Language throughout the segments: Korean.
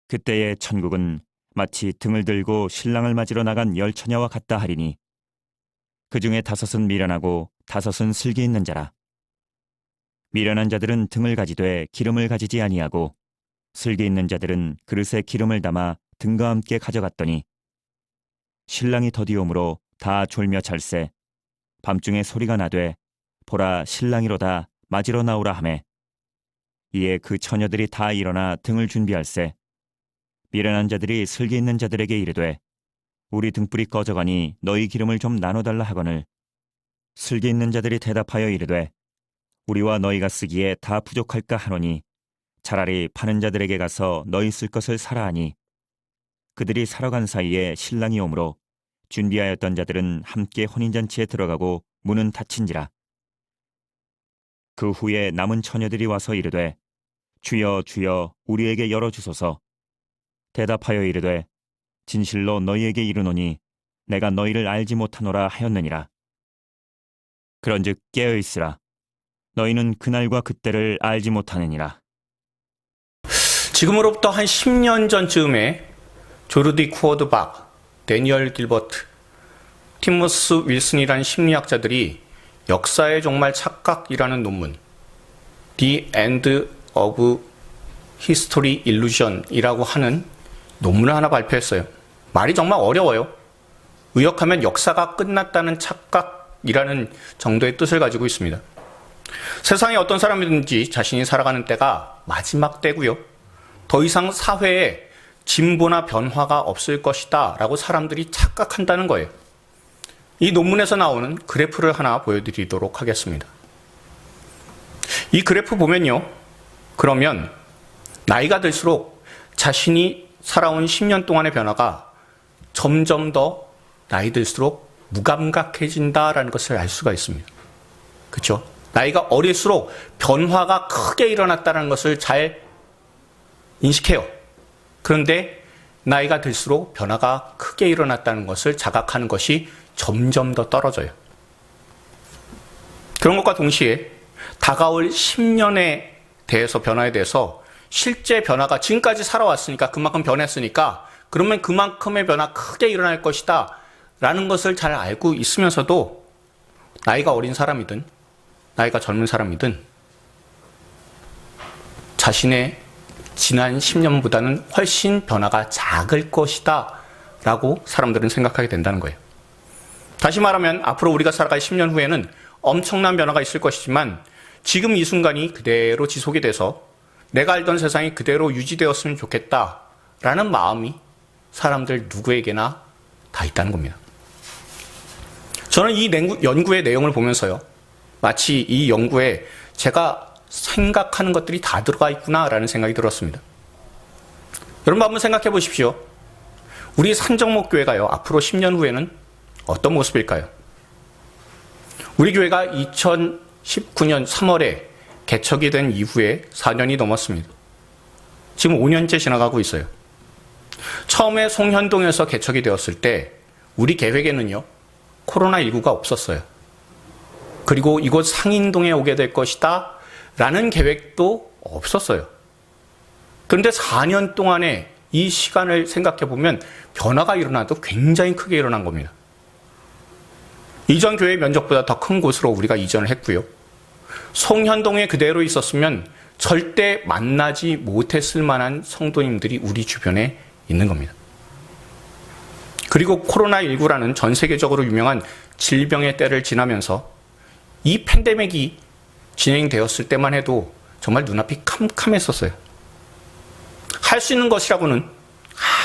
그때의 천국은 마치 등을 들고 신랑을 맞으러 나간 열 처녀와 같다 하리니 그 중에 5은 미련하고 5은 슬기 있는 자라. 미련한 자들은 등을 가지되 기름을 가지지 아니하고 슬기 있는 자들은 그릇에 기름을 담아 등과 함께 가져갔더니 신랑이 더디오므로 다 졸며 잘세 밤중에 소리가 나되 보라 신랑이로다 맞으러 나오라 하매 이에 그 처녀들이 다 일어나 등을 준비할세 미련한 자들이 슬기 있는 자들에게 이르되 우리 등불이 꺼져가니 너희 기름을 좀 나눠달라 하거늘 슬기 있는 자들이 대답하여 이르되 우리와 너희가 쓰기에 다 부족할까 하노니 차라리 파는 자들에게 가서 너희 쓸 것을 사라 하니 그들이 사러 간 사이에 신랑이 오므로 준비하였던 자들은 함께 혼인잔치에 들어가고 문은 닫힌지라. 그 후에 남은 처녀들이 와서 이르되 주여 주여 우리에게 열어주소서. 대답하여 이르되 진실로 너희에게 이르노니 내가 너희를 알지 못하노라 하였느니라. 그런즉 깨어있으라. 너희는 그날과 그때를 알지 못하느니라. 지금으로부터 한 10년 전쯤에 조르디 쿠어드박, 데니얼 길버트, 티모스 윌슨이라는 심리학자들이 역사의 정말 착각이라는 논문 The End of History Illusion이라고 하는 논문을 하나 발표했어요. 말이 정말 어려워요. 의역하면 역사가 끝났다는 착각이라는 정도의 뜻을 가지고 있습니다. 세상에 어떤 사람이든지 자신이 살아가는 때가 마지막 때고요. 더 이상 사회에 진보나 변화가 없을 것이다 라고 사람들이 착각한다는 거예요. 이 논문에서 나오는 그래프를 하나 보여드리도록 하겠습니다. 이 그래프 보면요. 그러면 나이가 들수록 자신이 살아온 10년 동안의 변화가 점점 더 나이 들수록 무감각해진다라는 것을 알 수가 있습니다. 그렇죠? 나이가 어릴수록 변화가 크게 일어났다는 것을 잘 인식해요. 그런데 나이가 들수록 변화가 크게 일어났다는 것을 자각하는 것이 점점 더 떨어져요. 그런 것과 동시에 다가올 10년에 대해서 변화에 대해서 실제 변화가 지금까지 살아왔으니까 그만큼 변했으니까 그러면 그만큼의 변화 크게 일어날 것이다 라는 것을 잘 알고 있으면서도 나이가 어린 사람이든 나이가 젊은 사람이든 자신의 지난 10년보다는 훨씬 변화가 작을 것이다 라고 사람들은 생각하게 된다는 거예요. 다시 말하면 앞으로 우리가 살아갈 10년 후에는 엄청난 변화가 있을 것이지만 지금 이 순간이 그대로 지속이 돼서 내가 알던 세상이 그대로 유지되었으면 좋겠다라는 마음이 사람들 누구에게나 다 있다는 겁니다. 저는 이 연구의 내용을 보면서요. 마치 이 연구에 제가 생각하는 것들이 다 들어가 있구나라는 생각이 들었습니다. 여러분 한번 생각해 보십시오. 우리 산정목교회가요. 앞으로 10년 후에는 어떤 모습일까요? 우리 교회가 2019년 3월에 개척이 된 이후에 4년이 넘었습니다. 지금 5년째 지나가고 있어요. 처음에 송현동에서 개척이 되었을 때 우리 계획에는요. 코로나19가 없었어요. 그리고 이곳 상인동에 오게 될 것이다 라는 계획도 없었어요. 그런데 4년 동안의 이 시간을 생각해 보면 변화가 일어나도 굉장히 크게 일어난 겁니다. 이전 교회 면적보다 더 큰 곳으로 우리가 이전을 했고요. 송현동에 그대로 있었으면 절대 만나지 못했을 만한 성도님들이 우리 주변에 있는 겁니다. 그리고 코로나19라는 전 세계적으로 유명한 질병의 때를 지나면서 이 팬데믹이 진행되었을 때만 해도 정말 눈앞이 캄캄했었어요. 할 수 있는 것이라고는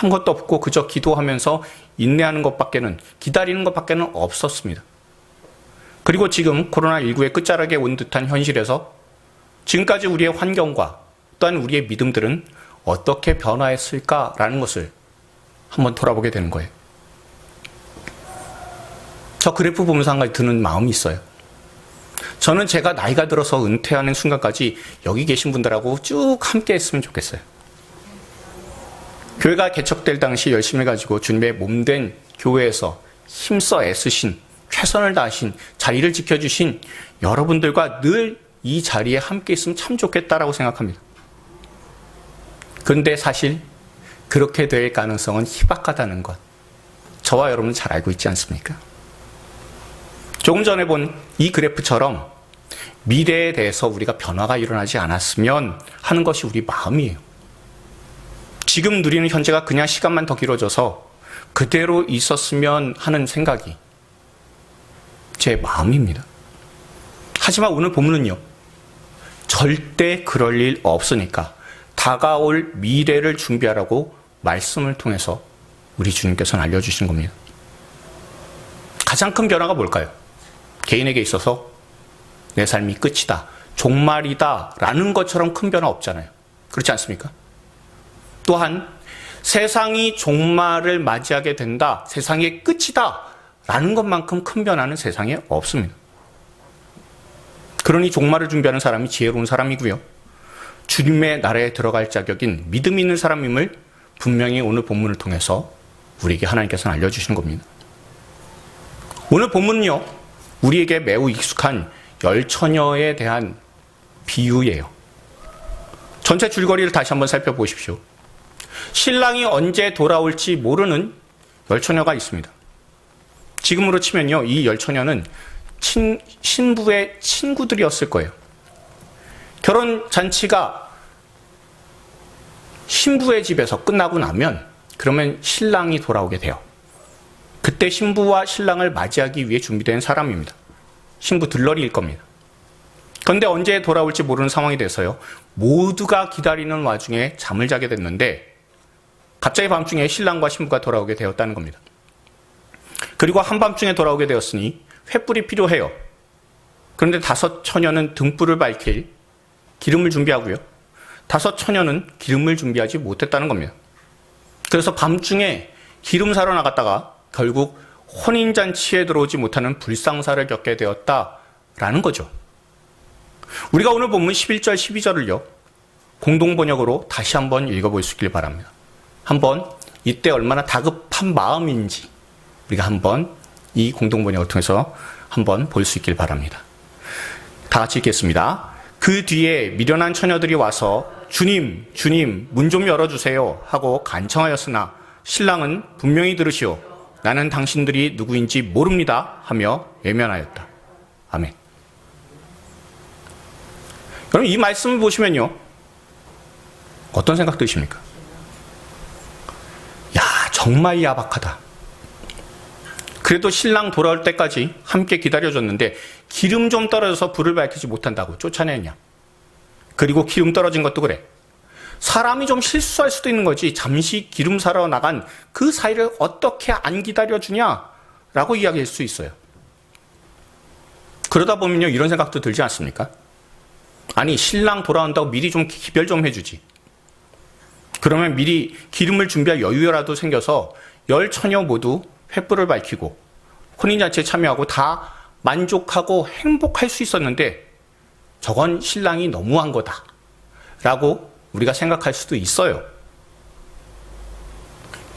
아무것도 없고 그저 기도하면서 인내하는 것밖에는, 기다리는 것밖에는 없었습니다. 그리고 지금 코로나19의 끝자락에 온 듯한 현실에서 지금까지 우리의 환경과 또한 우리의 믿음들은 어떻게 변화했을까라는 것을 한번 돌아보게 되는 거예요. 저 그래프 보면서 한 가지 드는 마음이 있어요. 저는 제가 나이가 들어서 은퇴하는 순간까지 여기 계신 분들하고 쭉 함께 했으면 좋겠어요. 교회가 개척될 당시 열심히 가지고 주님의 몸된 교회에서 힘써 애쓰신, 최선을 다하신, 자리를 지켜주신 여러분들과 늘 이 자리에 함께 있으면 참 좋겠다라고 생각합니다. 그런데 사실 그렇게 될 가능성은 희박하다는 것. 저와 여러분은 잘 알고 있지 않습니까? 조금 전에 본 이 그래프처럼 미래에 대해서 우리가 변화가 일어나지 않았으면 하는 것이 우리 마음이에요. 지금 누리는 현재가 그냥 시간만 더 길어져서 그대로 있었으면 하는 생각이 제 마음입니다. 하지만 오늘 본문은요, 절대 그럴 일 없으니까 다가올 미래를 준비하라고 말씀을 통해서 우리 주님께서는 알려주신 겁니다. 가장 큰 변화가 뭘까요? 개인에게 있어서 내 삶이 끝이다, 종말이다 라는 것처럼 큰 변화 없잖아요. 그렇지 않습니까? 또한 세상이 종말을 맞이하게 된다, 세상의 끝이다 라는 것만큼 큰 변화는 세상에 없습니다. 그러니 종말을 준비하는 사람이 지혜로운 사람이고요, 주님의 나라에 들어갈 자격인 믿음 있는 사람임을 분명히 오늘 본문을 통해서 우리에게 하나님께서는 알려주시는 겁니다. 오늘 본문은요, 우리에게 매우 익숙한 열처녀에 대한 비유예요. 전체 줄거리를 다시 한번 살펴보십시오. 신랑이 언제 돌아올지 모르는 열처녀가 있습니다. 지금으로 치면요, 이 열처녀는 신부의 친구들이었을 거예요. 결혼 잔치가 신부의 집에서 끝나고 나면 그러면 신랑이 돌아오게 돼요. 그때 신부와 신랑을 맞이하기 위해 준비된 사람입니다. 신부 들러리일 겁니다. 그런데 언제 돌아올지 모르는 상황이 돼서요, 모두가 기다리는 와중에 잠을 자게 됐는데 갑자기 밤중에 신랑과 신부가 돌아오게 되었다는 겁니다. 그리고 한밤중에 돌아오게 되었으니 횃불이 필요해요. 그런데 5 처녀는 등불을 밝힐 기름을 준비하고요, 5 처녀는 기름을 준비하지 못했다는 겁니다. 그래서 밤중에 기름 사러 나갔다가 결국 혼인잔치에 들어오지 못하는 불상사를 겪게 되었다라는 거죠. 우리가 오늘 본문 11절, 12절을요, 공동번역으로 다시 한번 읽어볼 수 있길 바랍니다. 한번 이때 얼마나 다급한 마음인지 우리가 한번 이 공동번역을 통해서 한번 볼 수 있길 바랍니다. 다 같이 읽겠습니다. 그 뒤에 미련한 처녀들이 와서 주님, 주님, 문 좀 열어주세요 하고 간청하였으나 신랑은 분명히 들으시오, 나는 당신들이 누구인지 모릅니다 하며 외면하였다. 아멘. 여러분, 이 말씀을 보시면요, 어떤 생각 드십니까? 야, 정말 야박하다. 그래도 신랑 돌아올 때까지 함께 기다려줬는데 기름 좀 떨어져서 불을 밝히지 못한다고 쫓아내냐. 그리고 기름 떨어진 것도 그래. 사람이 좀 실수할 수도 있는 거지, 잠시 기름 사러 나간 그 사이를 어떻게 안 기다려주냐라고 이야기할 수 있어요. 그러다 보면요, 이런 생각도 들지 않습니까? 아니, 신랑 돌아온다고 미리 좀 기별 좀 해주지. 그러면 미리 기름을 준비할 여유라도 생겨서 10 처녀 모두 횃불을 밝히고 혼인잔치에 참여하고 다 만족하고 행복할 수 있었는데 저건 신랑이 너무한 거다 라고 우리가 생각할 수도 있어요.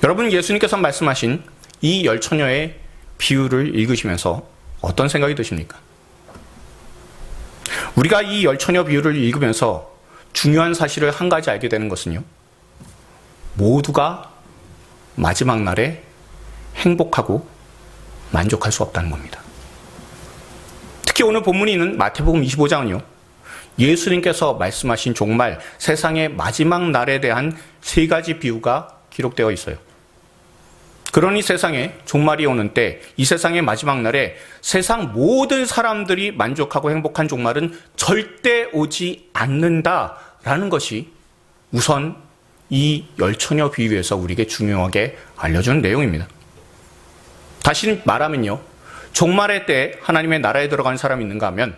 여러분, 예수님께서 말씀하신 이 10 처녀의 비유를 읽으시면서 어떤 생각이 드십니까? 우리가 이 10 처녀 비유를 읽으면서 중요한 사실을 한 가지 알게 되는 것은요, 모두가 마지막 날에 행복하고 만족할 수 없다는 겁니다. 특히 오늘 본문이 있는 마태복음 25장은요, 예수님께서 말씀하신 종말, 세상의 마지막 날에 대한 3가지 비유가 기록되어 있어요. 그러니 세상에 종말이 오는 때, 이 세상의 마지막 날에 세상 모든 사람들이 만족하고 행복한 종말은 절대 오지 않는다라는 것이 우선 이 10 처녀 비유에서 우리에게 중요하게 알려주는 내용입니다. 다시 말하면요, 종말의 때 하나님의 나라에 들어가는 사람이 있는가 하면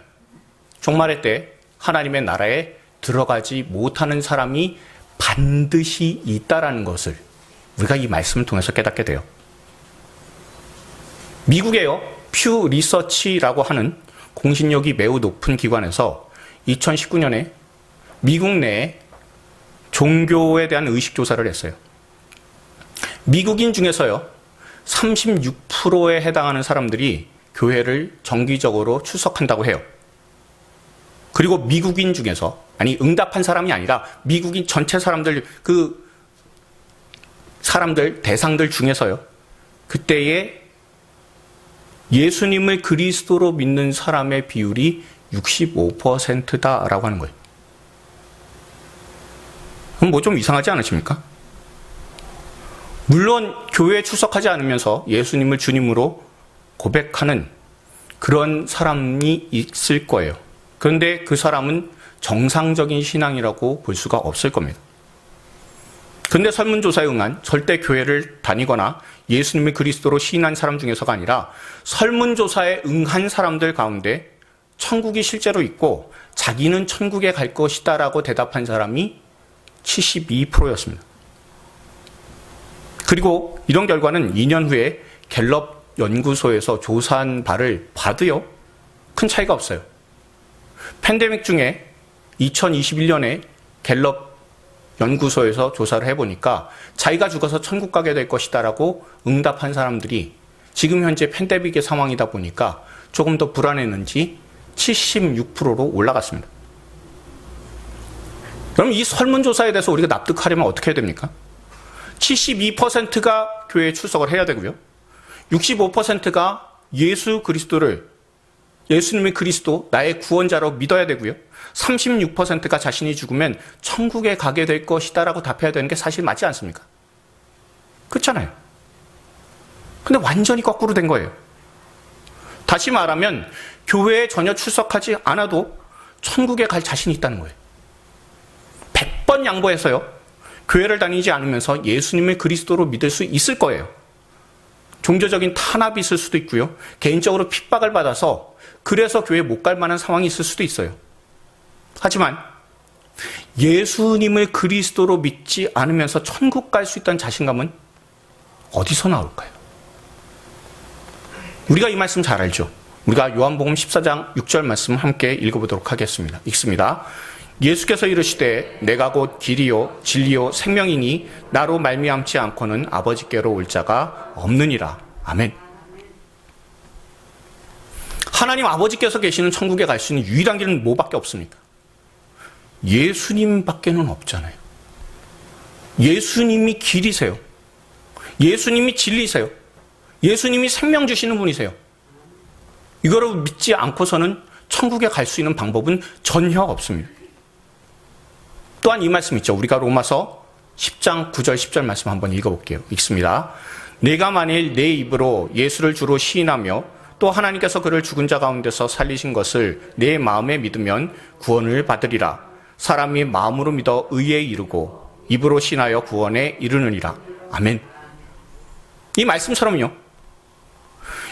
종말의 때 하나님의 나라에 들어가지 못하는 사람이 반드시 있다라는 것을 우리가 이 말씀을 통해서 깨닫게 돼요. 미국에요, 퓨 리서치라고 하는 공신력이 매우 높은 기관에서 2019년에 미국 내에 종교에 대한 의식조사를 했어요. 미국인 중에서요, 36%에 해당하는 사람들이 교회를 정기적으로 출석한다고 해요. 그리고 미국인 중에서, 아니 응답한 사람이 아니라 미국인 전체 사람들, 그 대상들 중에서요. 그때에 예수님을 그리스도로 믿는 사람의 비율이 65%다라고 하는 거예요. 그럼 뭐 좀 이상하지 않으십니까? 물론 교회에 출석하지 않으면서 예수님을 주님으로 고백하는 그런 사람이 있을 거예요. 그런데 그 사람은 정상적인 신앙이라고 볼 수가 없을 겁니다. 그런데 설문조사에 응한 절대 교회를 다니거나 예수님을 그리스도로 시인한 사람 중에서가 아니라 설문조사에 응한 사람들 가운데 천국이 실제로 있고 자기는 천국에 갈 것이다 라고 대답한 사람이 72%였습니다. 그리고 이런 결과는 2년 후에 갤럽 연구소에서 조사한 바를 봐도요, 큰 차이가 없어요. 팬데믹 중에 2021년에 갤럽 연구소에서 조사를 해보니까 자기가 죽어서 천국 가게 될 것이다 라고 응답한 사람들이 지금 현재 팬데믹의 상황이다 보니까 조금 더 불안했는지 76%로 올라갔습니다. 그럼 이 설문조사에 대해서 우리가 납득하려면 어떻게 해야 됩니까? 72%가 교회에 출석을 해야 되고요. 65%가 예수님의 그리스도, 나의 구원자로 믿어야 되고요. 36%가 자신이 죽으면 천국에 가게 될 것이다 라고 답해야 되는 게 사실 맞지 않습니까? 그렇잖아요. 근데 완전히 거꾸로 된 거예요. 다시 말하면 교회에 전혀 출석하지 않아도 천국에 갈 자신이 있다는 거예요. 100번 양보해서요. 교회를 다니지 않으면서 예수님을 그리스도로 믿을 수 있을 거예요. 종교적인 탄압이 있을 수도 있고요. 개인적으로 핍박을 받아서 그래서 교회에 못 갈 만한 상황이 있을 수도 있어요. 하지만 예수님을 그리스도로 믿지 않으면서 천국 갈 수 있다는 자신감은 어디서 나올까요? 우리가 이 말씀 잘 알죠. 우리가 요한복음 14장 6절 말씀 함께 읽어보도록 하겠습니다. 읽습니다. 예수께서 이르시되 내가 곧 길이요 진리요 생명이니 나로 말미암지 않고는 아버지께로 올 자가 없느니라. 아멘. 하나님 아버지께서 계시는 천국에 갈 수 있는 유일한 길은 뭐밖에 없습니까? 예수님밖에는 없잖아요. 예수님이 길이세요. 예수님이 진리세요. 예수님이 생명 주시는 분이세요. 이거를 믿지 않고서는 천국에 갈 수 있는 방법은 전혀 없습니다. 또한 이 말씀 있죠. 우리가 로마서 10장 9절 10절 말씀 한번 읽어볼게요. 읽습니다. 내가 만일 내 입으로 예수를 주로 시인하며 또 하나님께서 그를 죽은 자 가운데서 살리신 것을 내 마음에 믿으면 구원을 받으리라. 사람이 마음으로 믿어 의에 이르고 입으로 신하여 구원에 이르느니라. 아멘. 이 말씀처럼요.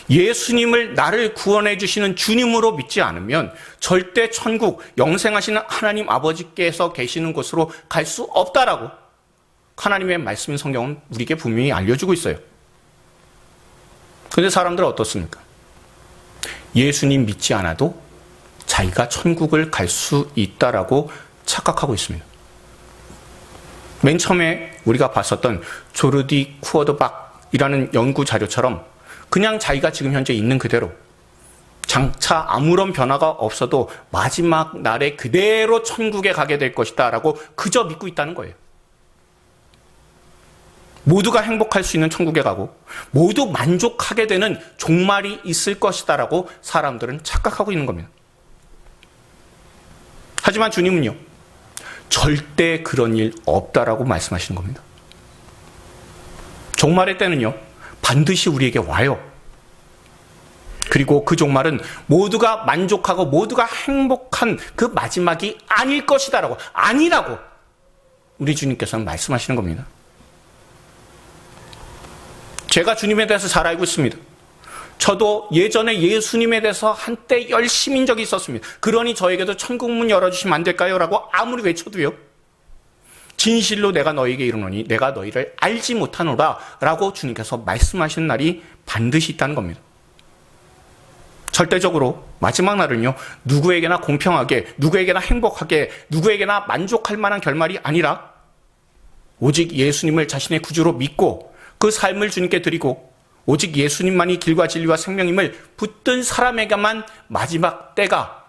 예수님을 나를 구원해 주시는 주님으로 믿지 않으면 절대 천국, 영생하시는 하나님 아버지께서 계시는 곳으로 갈 수 없다라고 하나님의 말씀인 성경은 우리에게 분명히 알려주고 있어요. 그런데 사람들은 어떻습니까? 예수님 믿지 않아도 자기가 천국을 갈 수 있다라고 착각하고 있습니다. 맨 처음에 우리가 봤었던 조르디 쿠어드박이라는 연구 자료처럼 그냥 자기가 지금 현재 있는 그대로 장차 아무런 변화가 없어도 마지막 날에 그대로 천국에 가게 될 것이다 라고 그저 믿고 있다는 거예요. 모두가 행복할 수 있는 천국에 가고 모두 만족하게 되는 종말이 있을 것이다 라고 사람들은 착각하고 있는 겁니다. 하지만 주님은요, 절대 그런 일 없다라고 말씀하시는 겁니다. 종말의 때는요, 반드시 우리에게 와요. 그리고 그 종말은 모두가 만족하고 모두가 행복한 그 마지막이 아닐 것이다라고, 아니라고 우리 주님께서는 말씀하시는 겁니다. 제가 주님에 대해서 잘 알고 있습니다. 저도 예전에 예수님에 대해서 한때 열심인 적이 있었습니다. 그러니 저에게도 천국문 열어주시면 안 될까요? 라고 아무리 외쳐도요, 진실로 내가 너희에게 이르노니 내가 너희를 알지 못하노라 라고 주님께서 말씀하시는 날이 반드시 있다는 겁니다. 절대적으로 마지막 날은요, 누구에게나 공평하게, 누구에게나 행복하게, 누구에게나 만족할 만한 결말이 아니라 오직 예수님을 자신의 구주로 믿고 그 삶을 주님께 드리고 오직 예수님만이 길과 진리와 생명임을 붙든 사람에게만 마지막 때가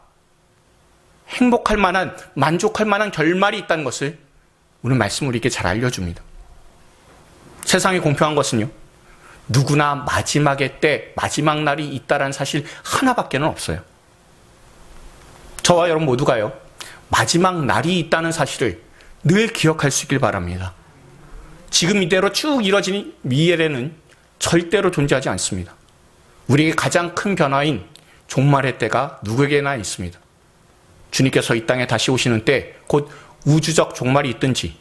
행복할 만한, 만족할 만한 결말이 있다는 것을 오늘 말씀 우리에게 잘 알려줍니다. 세상이 공평한 것은요, 누구나 마지막의 때, 마지막 날이 있다라는 사실 하나밖에는 없어요. 저와 여러분 모두가요, 마지막 날이 있다는 사실을 늘 기억할 수 있길 바랍니다. 지금 이대로 쭉 이뤄진 미래는 절대로 존재하지 않습니다. 우리에게 가장 큰 변화인 종말의 때가 누구에게나 있습니다. 주님께서 이 땅에 다시 오시는 때, 곧 우주적 종말이 있든지,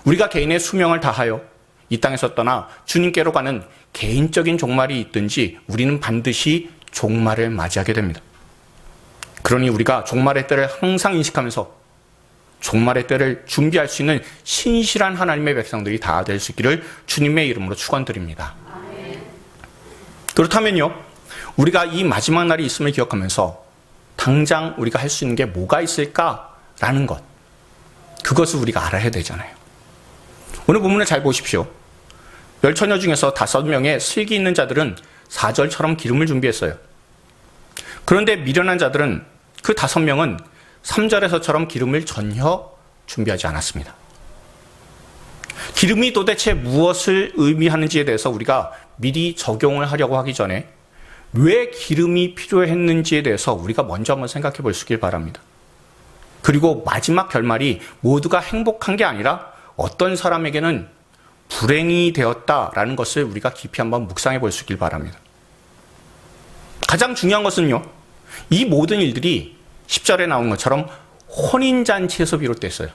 우리가 개인의 수명을 다하여 이 땅에서 떠나 주님께로 가는 개인적인 종말이 있든지, 우리는 반드시 종말을 맞이하게 됩니다. 그러니 우리가 종말의 때를 항상 인식하면서 종말의 때를 준비할 수 있는 신실한 하나님의 백성들이 다 될 수 있기를 주님의 이름으로 축원드립니다. 그렇다면요, 우리가 이 마지막 날이 있음을 기억하면서 당장 우리가 할 수 있는 게 뭐가 있을까라는 것, 그것을 우리가 알아야 되잖아요. 오늘 본문을 잘 보십시오. 열처녀 중에서 5명의 슬기 있는 자들은 4절처럼 기름을 준비했어요. 그런데 미련한 자들은 그 5명은 3절에서처럼 기름을 전혀 준비하지 않았습니다. 기름이 도대체 무엇을 의미하는지에 대해서 우리가 미리 적용을 하려고 하기 전에 왜 기름이 필요했는지에 대해서 우리가 먼저 한번 생각해 볼 수 있길 바랍니다. 그리고 마지막 결말이 모두가 행복한 게 아니라 어떤 사람에게는 불행이 되었다라는 것을 우리가 깊이 한번 묵상해 볼 수 있길 바랍니다. 가장 중요한 것은요, 이 모든 일들이 10절에 나온 것처럼 혼인잔치에서 비롯됐어요.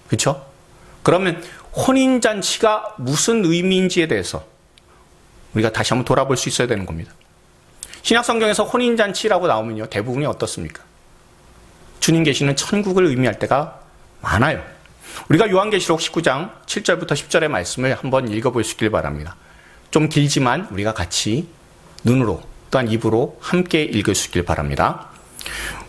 그렇죠? 그러면 혼인잔치가 무슨 의미인지에 대해서 우리가 다시 한번 돌아볼 수 있어야 되는 겁니다. 신약성경에서 혼인잔치라고 나오면요, 대부분이 어떻습니까? 주님 계시는 천국을 의미할 때가 많아요. 우리가 요한계시록 19장 7절부터 10절의 말씀을 한번 읽어볼 수 있길 바랍니다. 좀 길지만 우리가 같이 눈으로 또한 입으로 함께 읽을 수 있길 바랍니다.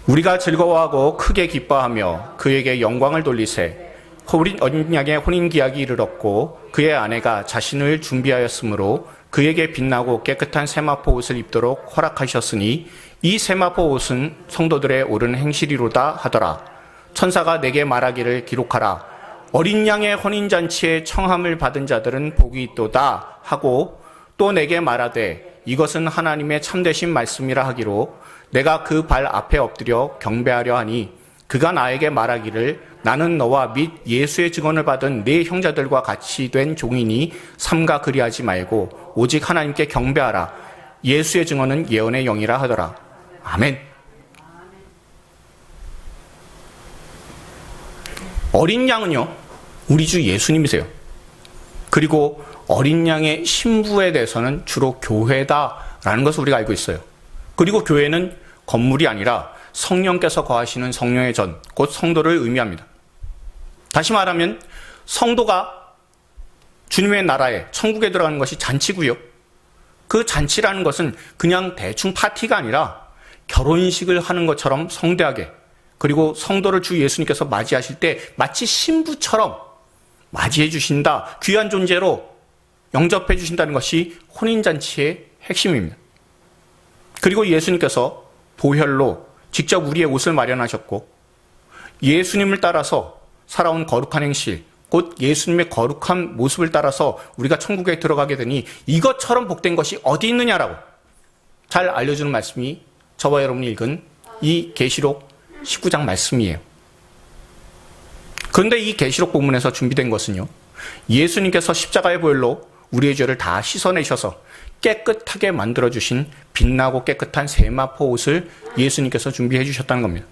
우리가 즐거워하고 크게 기뻐하며 그에게 영광을 돌리세. 어린 양의 혼인기약이 이르렀고 그의 아내가 자신을 준비하였으므로 그에게 빛나고 깨끗한 세마포 옷을 입도록 허락하셨으니 이 세마포 옷은 성도들의 옳은 행실이로다 하더라. 천사가 내게 말하기를 기록하라. 어린 양의 혼인잔치에 청함을 받은 자들은 복이 있도다 하고 또 내게 말하되 이것은 하나님의 참되신 말씀이라 하기로 내가 그 발 앞에 엎드려 경배하려 하니 그가 나에게 말하기를 나는 너와 및 예수의 증언을 받은 네 형제들과 같이 된 종이니 삼가 그리하지 말고 오직 하나님께 경배하라. 예수의 증언은 예언의 영이라 하더라. 아멘. 어린 양은요, 우리 주 예수님이세요. 그리고 어린 양의 신부에 대해서는 주로 교회다라는 것을 우리가 알고 있어요. 그리고 교회는 건물이 아니라 성령께서 거하시는 성령의 전, 곧 성도를 의미합니다. 다시 말하면 성도가 주님의 나라에, 천국에 들어가는 것이 잔치고요. 그 잔치라는 것은 그냥 대충 파티가 아니라 결혼식을 하는 것처럼 성대하게, 그리고 성도를 주 예수님께서 맞이하실 때 마치 신부처럼 맞이해 주신다, 귀한 존재로 영접해 주신다는 것이 혼인잔치의 핵심입니다. 그리고 예수님께서 보혈로 직접 우리의 옷을 마련하셨고 예수님을 따라서 살아온 거룩한 행실, 곧 예수님의 거룩한 모습을 따라서 우리가 천국에 들어가게 되니 이것처럼 복된 것이 어디 있느냐라고 잘 알려주는 말씀이 저와 여러분이 읽은 이 계시록 19장 말씀이에요. 그런데 이 계시록 본문에서 준비된 것은요, 예수님께서 십자가의 보혈로 우리의 죄를 다 씻어내셔서 깨끗하게 만들어주신 빛나고 깨끗한 세마포 옷을 예수님께서 준비해 주셨다는 겁니다.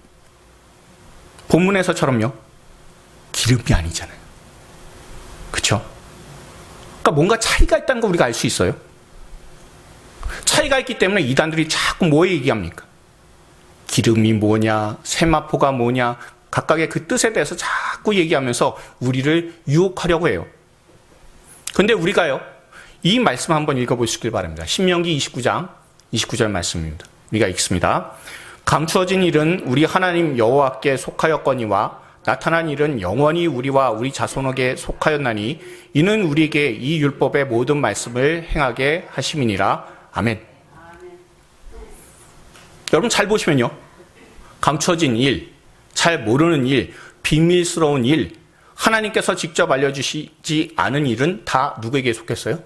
본문에서처럼요, 기름이 아니잖아요. 그렇죠? 그러니까 뭔가 차이가 있다는 거 우리가 알 수 있어요. 차이가 있기 때문에 이단들이 자꾸 뭐 얘기합니까? 기름이 뭐냐, 세마포가 뭐냐, 각각의 그 뜻에 대해서 자꾸 얘기하면서 우리를 유혹하려고 해요. 그런데 우리가요, 이 말씀 한번 읽어보시길 바랍니다. 신명기 29장 29절 말씀입니다. 우리가 읽습니다. 감추어진 일은 우리 하나님 여호와께 속하였거니와 나타난 일은 영원히 우리와 우리 자손에게 속하였나니 이는 우리에게 이 율법의 모든 말씀을 행하게 하심이니라. 아멘. 여러분 잘 보시면요, 감추어진 일, 잘 모르는 일, 비밀스러운 일, 하나님께서 직접 알려주시지 않은 일은 다 누구에게 속했어요?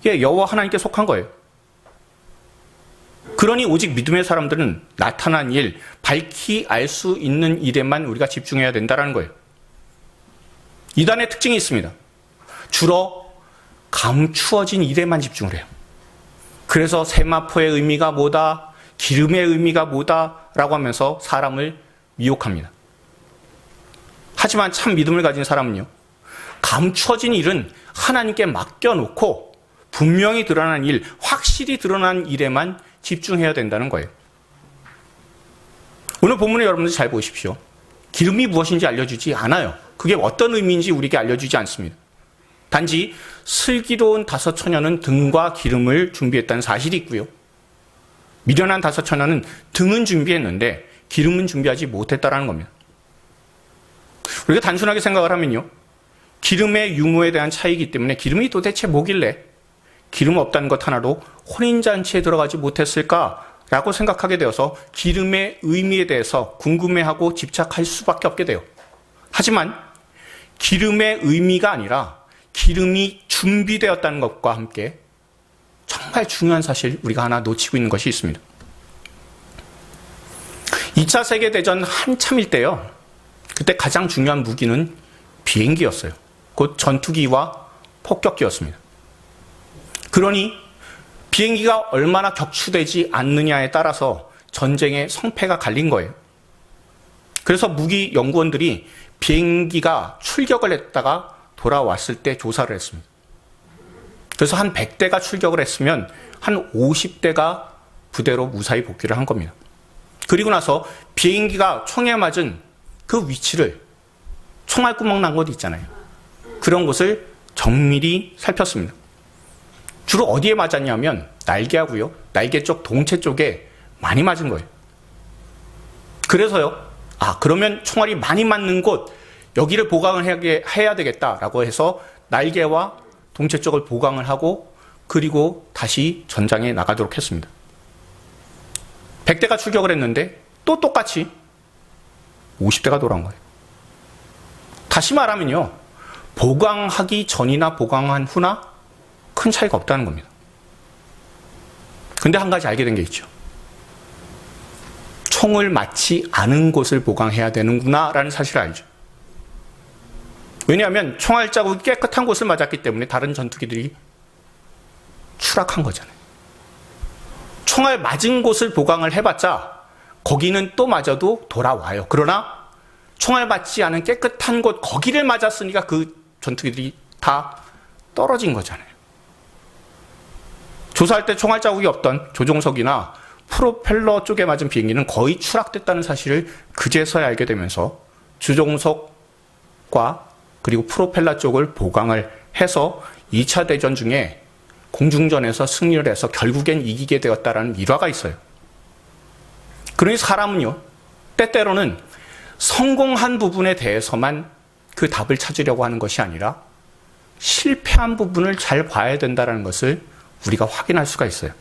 여호와 하나님께 속한 거예요. 그러니 오직 믿음의 사람들은 나타난 일, 밝히 알 수 있는 일에만 우리가 집중해야 된다는 거예요. 이단의 특징이 있습니다. 주로 감추어진 일에만 집중을 해요. 그래서 세마포의 의미가 뭐다, 기름의 의미가 뭐다라고 하면서 사람을 미혹합니다. 하지만 참 믿음을 가진 사람은요, 감추어진 일은 하나님께 맡겨놓고 분명히 드러난 일, 확실히 드러난 일에만 집중해야 된다는 거예요. 오늘 본문에 여러분들 잘 보십시오. 기름이 무엇인지 알려주지 않아요. 그게 어떤 의미인지 우리에게 알려주지 않습니다. 단지 슬기로운 다섯 처녀는 등과 기름을 준비했다는 사실이 있고요. 미련한 다섯 처녀는 등은 준비했는데 기름은 준비하지 못했다는 겁니다. 우리가 단순하게 생각을 하면요, 기름의 유무에 대한 차이이기 때문에 기름이 도대체 뭐길래 기름 없다는 것 하나로 혼인잔치에 들어가지 못했을까라고 생각하게 되어서 기름의 의미에 대해서 궁금해하고 집착할 수밖에 없게 돼요. 하지만 기름의 의미가 아니라 기름이 준비되었다는 것과 함께 정말 중요한 사실 우리가 하나 놓치고 있는 것이 있습니다. 2차 세계대전 한참일 때요, 그때 가장 중요한 무기는 비행기였어요. 곧 전투기와 폭격기였습니다. 그러니 비행기가 얼마나 격추되지 않느냐에 따라서 전쟁의 성패가 갈린 거예요. 그래서 무기 연구원들이 비행기가 출격을 했다가 돌아왔을 때 조사를 했습니다. 그래서 한 100대가 출격을 했으면 한 50대가 부대로 무사히 복귀를 한 겁니다. 그리고 나서 비행기가 총에 맞은 그 위치를, 총알구멍 난 곳 있잖아요. 그런 곳을 정밀히 살폈습니다. 주로 어디에 맞았냐면 날개하고요, 날개 쪽 동체 쪽에 많이 맞은 거예요. 그래서요, 그러면 총알이 많이 맞는 곳, 여기를 보강을 해야 되겠다라고 해서 날개와 동체 쪽을 보강을 하고 그리고 다시 전장에 나가도록 했습니다. 100대가 출격을 했는데 또 똑같이 50대가 돌아온 거예요. 다시 말하면요, 보강하기 전이나 보강한 후나 큰 차이가 없다는 겁니다. 근데 한 가지 알게 된 게 있죠. 총을 맞지 않은 곳을 보강해야 되는구나 라는 사실을 알죠. 왜냐하면 총알 자국이 깨끗한 곳을 맞았기 때문에 다른 전투기들이 추락한 거잖아요. 총알 맞은 곳을 보강을 해봤자 거기는 또 맞아도 돌아와요. 그러나 총알 맞지 않은 깨끗한 곳, 거기를 맞았으니까 그 전투기들이 다 떨어진 거잖아요. 조사할 때 총알 자국이 없던 조종석이나 프로펠러 쪽에 맞은 비행기는 거의 추락됐다는 사실을 그제서야 알게 되면서 주종석과 그리고 프로펠러 쪽을 보강을 해서 2차 대전 중에 공중전에서 승리를 해서 결국엔 이기게 되었다라는 일화가 있어요. 그러니 사람은요, 때때로는 성공한 부분에 대해서만 그 답을 찾으려고 하는 것이 아니라 실패한 부분을 잘 봐야 된다는 것을 우리가 확인할 수가 있어요.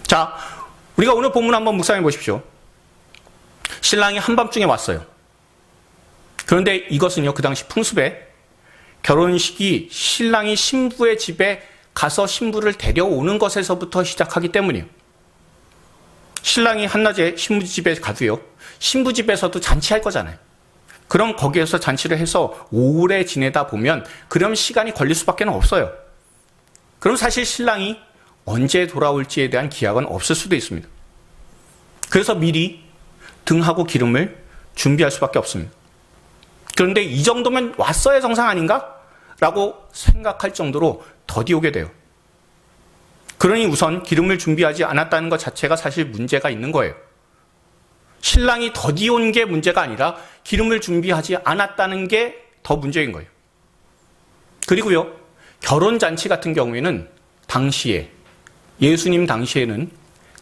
자, 우리가 오늘 본문 한번 묵상해 보십시오. 신랑이 한밤중에 왔어요. 그런데 이것은요, 그 당시 풍습에 결혼식이 신랑이 신부의 집에 가서 신부를 데려오는 것에서부터 시작하기 때문이에요. 신랑이 한낮에 신부 집에 가도요, 신부 집에서도 잔치할 거잖아요. 그럼 거기에서 잔치를 해서 오래 지내다 보면 그럼 시간이 걸릴 수밖에 없어요. 그럼 사실 신랑이 언제 돌아올지에 대한 기약은 없을 수도 있습니다. 그래서 미리 등하고 기름을 준비할 수밖에 없습니다. 그런데 이 정도면 왔어야 정상 아닌가? 라고 생각할 정도로 더디 오게 돼요. 그러니 우선 기름을 준비하지 않았다는 것 자체가 사실 문제가 있는 거예요. 신랑이 더디 온 게 문제가 아니라 기름을 준비하지 않았다는 게 더 문제인 거예요. 그리고요, 결혼잔치 같은 경우에는 당시에, 예수님 당시에는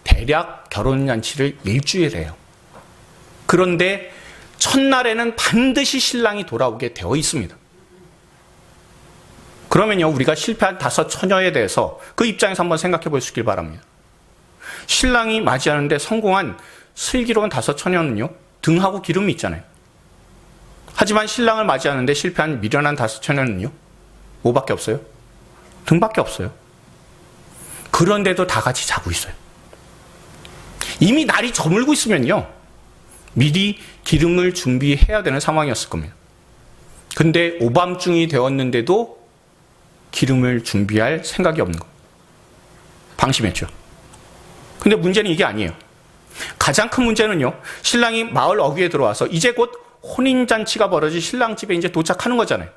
대략 결혼잔치를 일주일 해요. 그런데 첫날에는 반드시 신랑이 돌아오게 되어 있습니다. 그러면요, 우리가 실패한 다섯 처녀에 대해서 그 입장에서 한번 생각해 보시길 바랍니다. 신랑이 맞이하는데 성공한 슬기로운 다섯 처녀는요, 등하고 기름이 있잖아요. 하지만 신랑을 맞이하는데 실패한 미련한 다섯 처녀는요, 뭐밖에 없어요? 등밖에 없어요. 그런데도 다 같이 자고 있어요. 이미 날이 저물고 있으면요, 미리 기름을 준비해야 되는 상황이었을 겁니다. 근데 오밤중이 되었는데도 기름을 준비할 생각이 없는 거예요. 방심했죠. 근데 문제는 이게 아니에요. 가장 큰 문제는요, 신랑이 마을 어귀에 들어와서 이제 곧 혼인잔치가 벌어질 신랑 집에 이제 도착하는 거잖아요.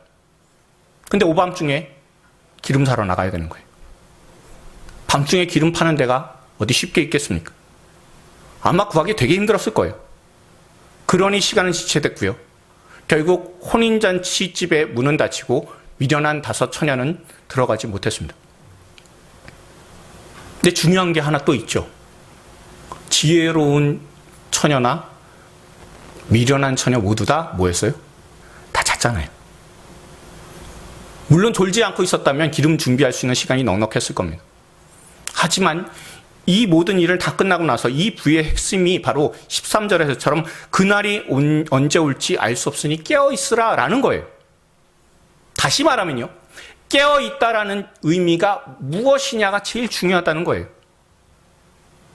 근데 오밤중에 기름 사러 나가야 되는 거예요. 밤중에 기름 파는 데가 어디 쉽게 있겠습니까? 아마 구하기 되게 힘들었을 거예요. 그러니 시간은 지체됐고요. 결국 혼인잔치 집의 문은 닫히고 미련한 5 처녀는 들어가지 못했습니다. 근데 중요한 게 하나 또 있죠. 지혜로운 처녀나 미련한 처녀 모두 다 뭐였어요? 다 잤잖아요. 물론 졸지 않고 있었다면 기름 준비할 수 있는 시간이 넉넉했을 겁니다. 하지만 이 모든 일을 다 끝나고 나서 이 부의 핵심이 바로 13절에서처럼 그날이 언제 올지 알 수 없으니 깨어있으라 라는 거예요. 다시 말하면요, 깨어있다라는 의미가 무엇이냐가 제일 중요하다는 거예요.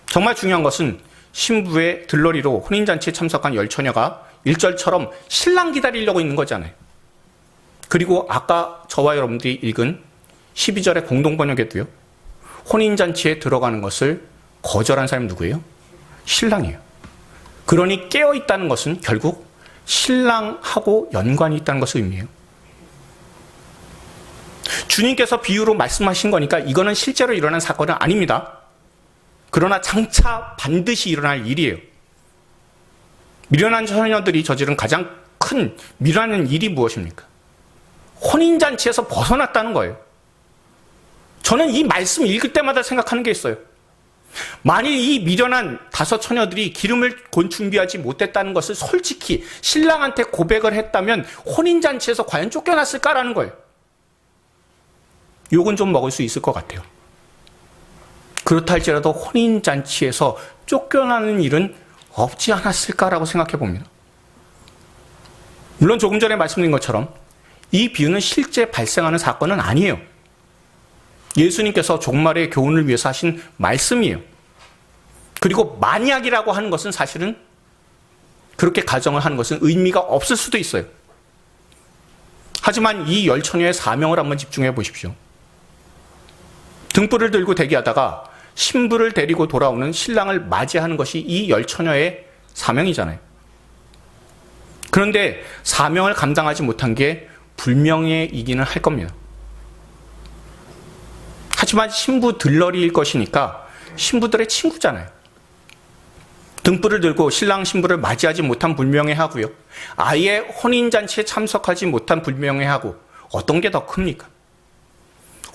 정말 중요한 것은 신부의 들러리로 혼인잔치에 참석한 10처녀가 1절처럼 신랑 기다리려고 있는 거잖아요. 그리고 아까 저와 여러분들이 읽은 12절의 공동번역에도요, 혼인잔치에 들어가는 것을 거절한 사람이 누구예요? 신랑이에요. 그러니 깨어있다는 것은 결국 신랑하고 연관이 있다는 것을 의미해요. 주님께서 비유로 말씀하신 거니까 이거는 실제로 일어난 사건은 아닙니다. 그러나 장차 반드시 일어날 일이에요. 미련한 처녀들이 저지른 가장 큰 미련한 일이 무엇입니까? 혼인잔치에서 벗어났다는 거예요. 저는 이 말씀 읽을 때마다 생각하는 게 있어요. 만일 이 미련한 5 처녀들이 기름을 준비하지 못했다는 것을 솔직히 신랑한테 고백을 했다면 혼인잔치에서 과연 쫓겨났을까라는 거예요. 욕은 좀 먹을 수 있을 것 같아요. 그렇다 할지라도 혼인잔치에서 쫓겨나는 일은 없지 않았을까라고 생각해 봅니다. 물론 조금 전에 말씀드린 것처럼 이 비유는 실제 발생하는 사건은 아니에요. 예수님께서 종말의 교훈을 위해서 하신 말씀이에요. 그리고 만약이라고 하는 것은 사실은 그렇게 가정을 하는 것은 의미가 없을 수도 있어요. 하지만 이 10처녀의 사명을 한번 집중해 보십시오. 등불을 들고 대기하다가 신부를 데리고 돌아오는 신랑을 맞이하는 것이 이 10처녀의 사명이잖아요. 그런데 사명을 감당하지 못한 게 불명예이기는 할 겁니다. 하지만 신부 들러리일 것이니까 신부들의 친구잖아요. 등불을 들고 신랑 신부를 맞이하지 못한 불명예하고요, 아예 혼인잔치에 참석하지 못한 불명예하고 어떤 게 더 큽니까?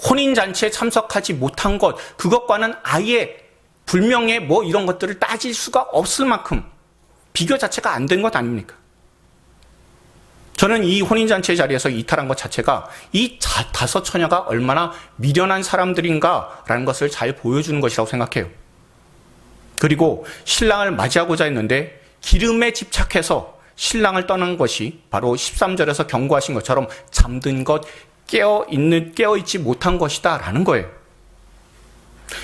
혼인잔치에 참석하지 못한 것, 그것과는 아예 불명예 뭐 이런 것들을 따질 수가 없을 만큼 비교 자체가 안 된 것 아닙니까? 저는 이 혼인잔치의 자리에서 이탈한 것 자체가 이 5 처녀가 얼마나 미련한 사람들인가라는 것을 잘 보여주는 것이라고 생각해요. 그리고 신랑을 맞이하고자 했는데 기름에 집착해서 신랑을 떠난 것이 바로 13절에서 경고하신 것처럼 잠든 것, 깨어있지 못한 것이다 라는 거예요.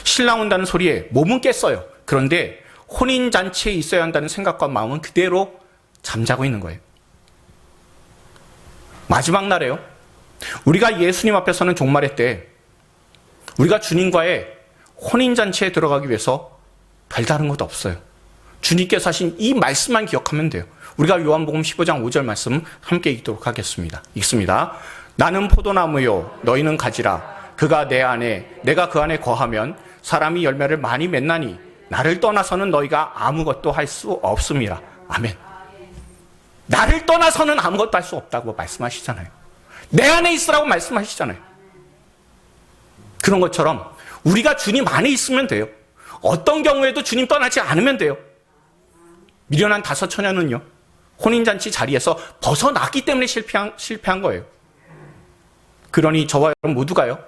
신랑 온다는 소리에 몸은 깼어요. 그런데 혼인잔치에 있어야 한다는 생각과 마음은 그대로 잠자고 있는 거예요. 마지막 날에요, 우리가 예수님 앞에 서는 종말의 때 우리가 주님과의 혼인잔치에 들어가기 위해서 별다른 것 없어요. 주님께서 하신 이 말씀만 기억하면 돼요. 우리가 요한복음 15장 5절 말씀 함께 읽도록 하겠습니다. 읽습니다. 나는 포도나무요 너희는 가지라. 그가 내 안에 내가 그 안에 거하면 사람이 열매를 많이 맺나니 나를 떠나서는 너희가 아무것도 할 수 없음이라. 아멘. 나를 떠나서는 아무것도 할 수 없다고 말씀하시잖아요. 내 안에 있으라고 말씀하시잖아요. 그런 것처럼 우리가 주님 안에 있으면 돼요. 어떤 경우에도 주님 떠나지 않으면 돼요. 미련한 5 처녀는요, 혼인잔치 자리에서 벗어났기 때문에 실패한 거예요. 그러니 저와 여러분 모두가요,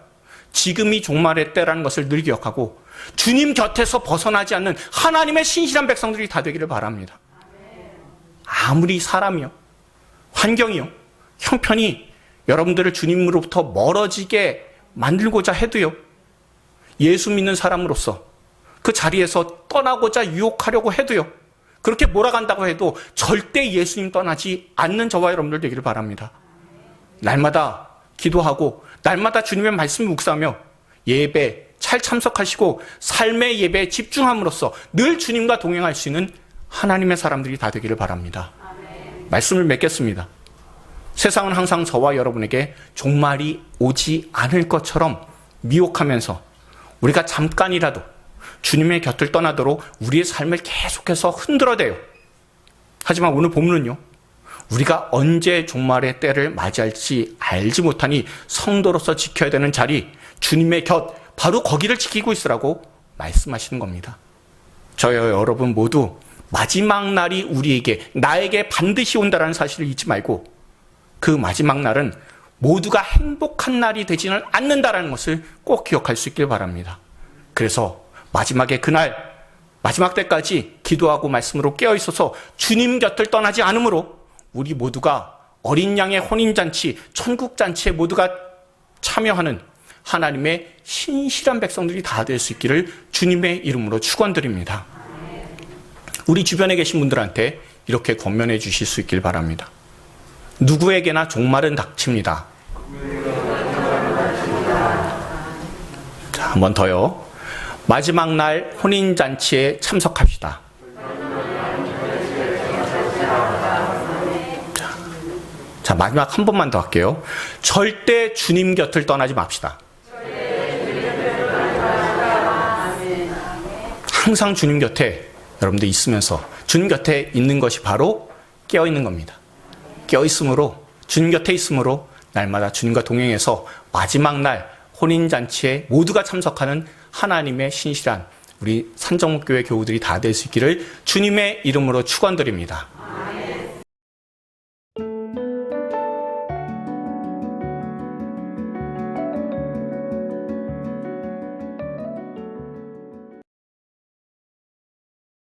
지금이 종말의 때라는 것을 늘 기억하고 주님 곁에서 벗어나지 않는 하나님의 신실한 백성들이 다 되기를 바랍니다. 아무리 사람이요, 환경이요, 형편이 여러분들을 주님으로부터 멀어지게 만들고자 해도요, 예수 믿는 사람으로서 그 자리에서 떠나고자 유혹하려고 해도요, 그렇게 몰아간다고 해도 절대 예수님 떠나지 않는 저와 여러분들 되기를 바랍니다. 날마다 기도하고 날마다 주님의 말씀을 묵상하며 예배 잘 참석하시고 삶의 예배에 집중함으로써 늘 주님과 동행할 수 있는 하나님의 사람들이 다 되기를 바랍니다. 말씀을 맺겠습니다. 세상은 항상 저와 여러분에게 종말이 오지 않을 것처럼 미혹하면서 우리가 잠깐이라도 주님의 곁을 떠나도록 우리의 삶을 계속해서 흔들어대요. 하지만 오늘 본문은요, 우리가 언제 종말의 때를 맞이할지 알지 못하니 성도로서 지켜야 되는 자리, 주님의 곁, 바로 거기를 지키고 있으라고 말씀하시는 겁니다. 저와 여러분 모두 마지막 날이 우리에게, 나에게 반드시 온다라는 사실을 잊지 말고 그 마지막 날은 모두가 행복한 날이 되지는 않는다라는 것을 꼭 기억할 수 있길 바랍니다. 그래서 마지막에 그날, 마지막 때까지 기도하고 말씀으로 깨어있어서 주님 곁을 떠나지 않으므로 우리 모두가 어린 양의 혼인잔치, 천국잔치에 모두가 참여하는 하나님의 신실한 백성들이 다 될 수 있기를 주님의 이름으로 축원드립니다. 우리 주변에 계신 분들한테 이렇게 권면해 주실 수 있길 바랍니다. 누구에게나 종말은 닥칩니다. 자, 한 번 더요. 마지막 날 혼인잔치에 참석합시다. 자, 마지막 한 번만 더 할게요. 절대 주님 곁을 떠나지 맙시다. 항상 주님 곁에 여러분들 있으면서 주님 곁에 있는 것이 바로 깨어있는 겁니다. 깨어있으므로, 주님 곁에 있으므로 날마다 주님과 동행해서 마지막 날 혼인잔치에 모두가 참석하는 하나님의 신실한 우리 산정목교회 교우들이 다 될 수 있기를 주님의 이름으로 축원드립니다.